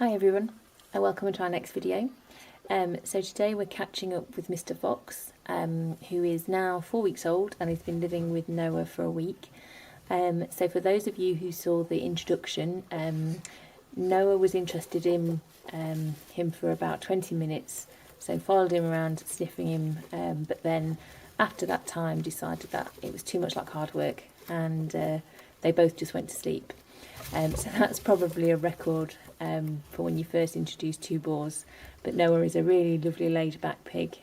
Hi everyone, and welcome to our next video. So today we're catching up with Mr. Fox, who is now 4 weeks old and has been living with Noah for a week. So for those of you who saw the introduction, Noah was interested in him for about 20 minutes, so followed him around, sniffing him, but then after that time decided that it was too much like hard work, and they both just went to sleep. So that's probably a record for when you first introduce two boars, but Noah is a really lovely laid back pig.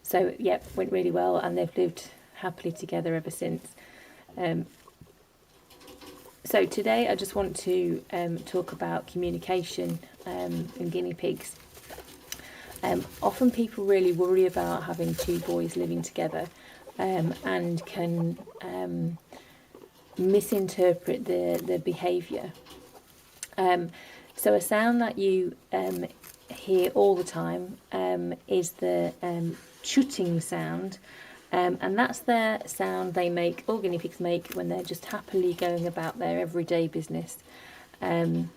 So yeah, went really well, and they've lived happily together ever since. So today I just want to talk about communication in guinea pigs. Often people really worry about having two boys living together and can misinterpret the behaviour. So a sound that you hear all the time is the chutting sound, and that's the sound they make, all guinea pigs make, when they're just happily going about their everyday business. So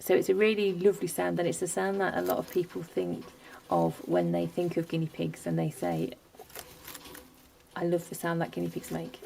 it's a really lovely sound, and it's the sound that a lot of people think of when they think of guinea pigs, and they say, I love the sound that guinea pigs make.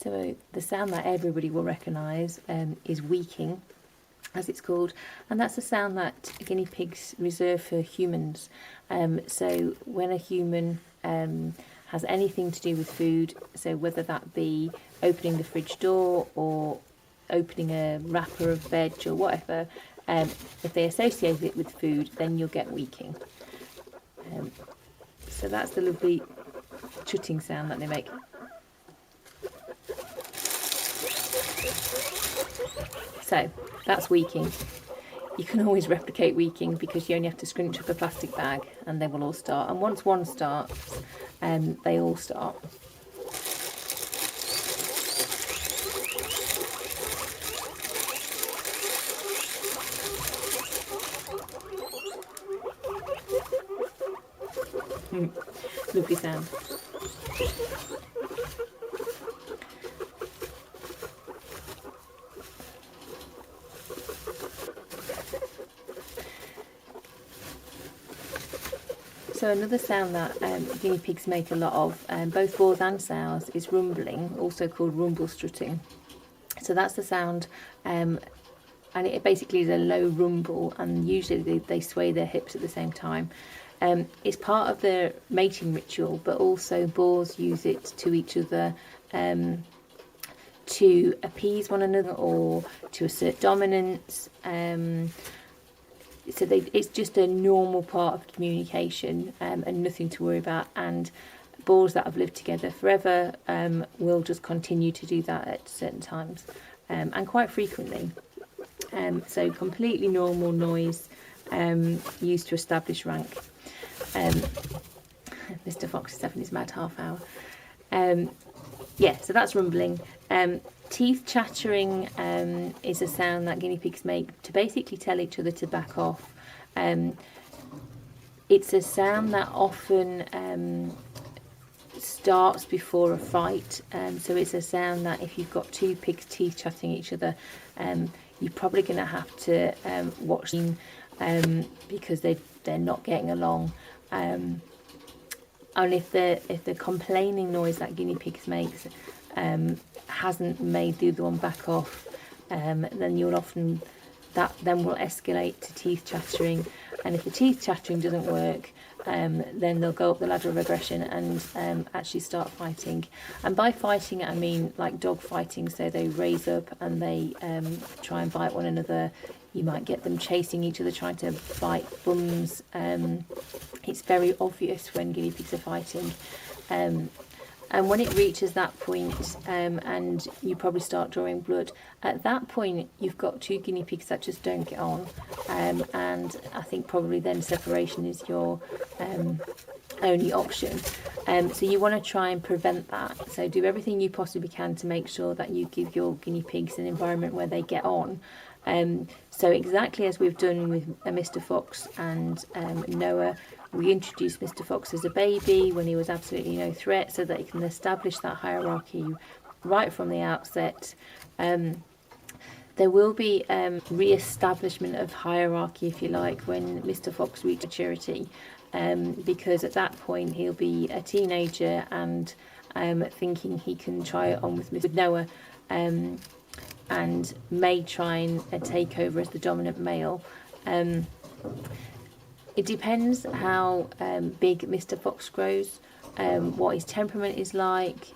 So the sound that everybody will recognise is weaking, as it's called, and that's a sound that guinea pigs reserve for humans. So when a human has anything to do with food, so whether that be opening the fridge door or opening a wrapper of veg or whatever, if they associate it with food, then you'll get weaking. So that's the lovely chutting sound that they make. So that's weaking. You can always replicate weaking because you only have to scrunch up a plastic bag and they will all start. And once one starts, they all start. Lovely sound. So another sound that guinea pigs make a lot of, both boars and sows, is rumbling, also called rumble strutting. So that's the sound, and it basically is a low rumble, and usually they sway their hips at the same time. It's part of their mating ritual, but also boars use it to each other to appease one another or to assert dominance. So it's just a normal part of communication and nothing to worry about. And boars that have lived together forever will just continue to do that at certain times and quite frequently. So completely normal noise used to establish rank. Mr. Fox is having his mad half hour. Yeah, so that's rumbling. Teeth chattering is a sound that guinea pigs make to basically tell each other to back off. It's a sound that often starts before a fight. So it's a sound that if you've got two pigs teeth chatting each other, you're probably going to have to watch them because they're not getting along. And if the complaining noise that guinea pigs makes hasn't made the other one back off, then you'll often then will escalate to teeth chattering. And if the teeth chattering doesn't work, then they'll go up the ladder of aggression and actually start fighting. And by fighting I mean like dog fighting, so they raise up and they try and bite one another. You might get them chasing each other, trying to bite bums. It's very obvious when guinea pigs are fighting. And when it reaches that point, and you probably start drawing blood, at that point you've got two guinea pigs that just don't get on. And I think probably then separation is your only option. So you want to try and prevent that. So do everything you possibly can to make sure that you give your guinea pigs an environment where they get on. So exactly as we've done with Mr. Fox and Noah, we introduced Mr. Fox as a baby when he was absolutely no threat, so that he can establish that hierarchy right from the outset. There will be re-establishment of hierarchy, if you like, when Mr. Fox reaches maturity, because at that point he'll be a teenager and thinking he can try it on with Noah, and may try and take over as the dominant male. It depends how big Mr. Fox grows, what his temperament is like.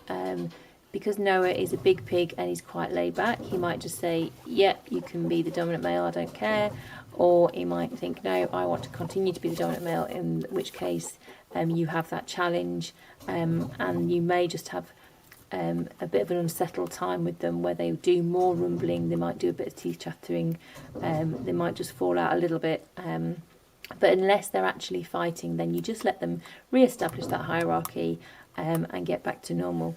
Because Noah is a big pig and he's quite laid back, he might just say, yep, you can be the dominant male, I don't care. Or he might think, no, I want to continue to be the dominant male, in which case you have that challenge, and you may just have a bit of an unsettled time with them where they do more rumbling, they might do a bit of teeth chattering, they might just fall out a little bit. But unless they're actually fighting, then you just let them re-establish that hierarchy and get back to normal.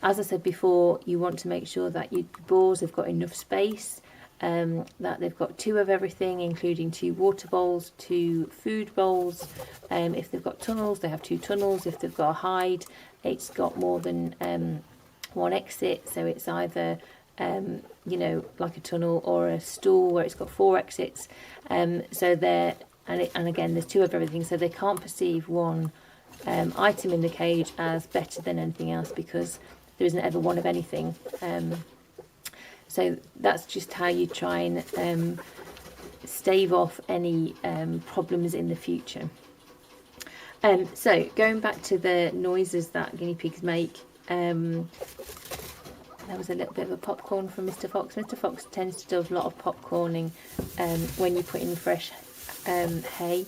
As I said before, you want to make sure that your boars have got enough space, that they've got 2 of everything, including 2 water bowls, 2 food bowls. If they've got tunnels, they have 2 tunnels. If they've got a hide, it's got more than 1 exit. So it's either like a tunnel or a stall where it's got 4 exits. So they're and again, there's 2 of everything, so they can't perceive one item in the cage as better than anything else, because there isn't ever one of anything. So that's just how you try and stave off any problems in the future. So going back to the noises that guinea pigs make, there was a little bit of a popcorn from Mr. Fox. Mr. Fox tends to do a lot of popcorning when you put in fresh hay.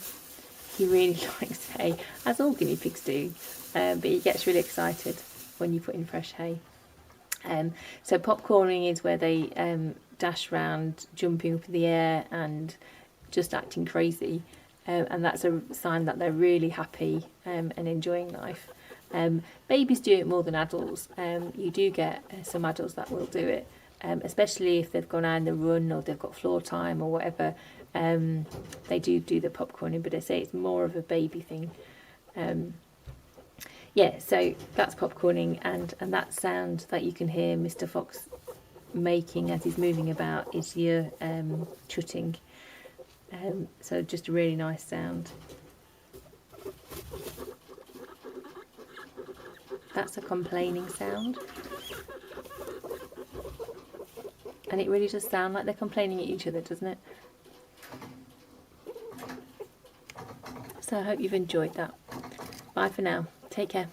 He really likes hay, as all guinea pigs do, but he gets really excited when you put in fresh hay. So popcorning is where they dash around, jumping up in the air and just acting crazy, and that's a sign that they're really happy and enjoying life. Babies do it more than adults. You do get some adults that will do it, especially if they've gone out on the run or they've got floor time or whatever. They do the popcorning, but I say it's more of a baby thing. So that's popcorning, and that sound that you can hear Mr. Fox making as he's moving about is your chutting. So just a really nice sound. That's a complaining sound, and it really does sound like they're complaining at each other, doesn't it? So I hope you've enjoyed that. Bye for now. Take care.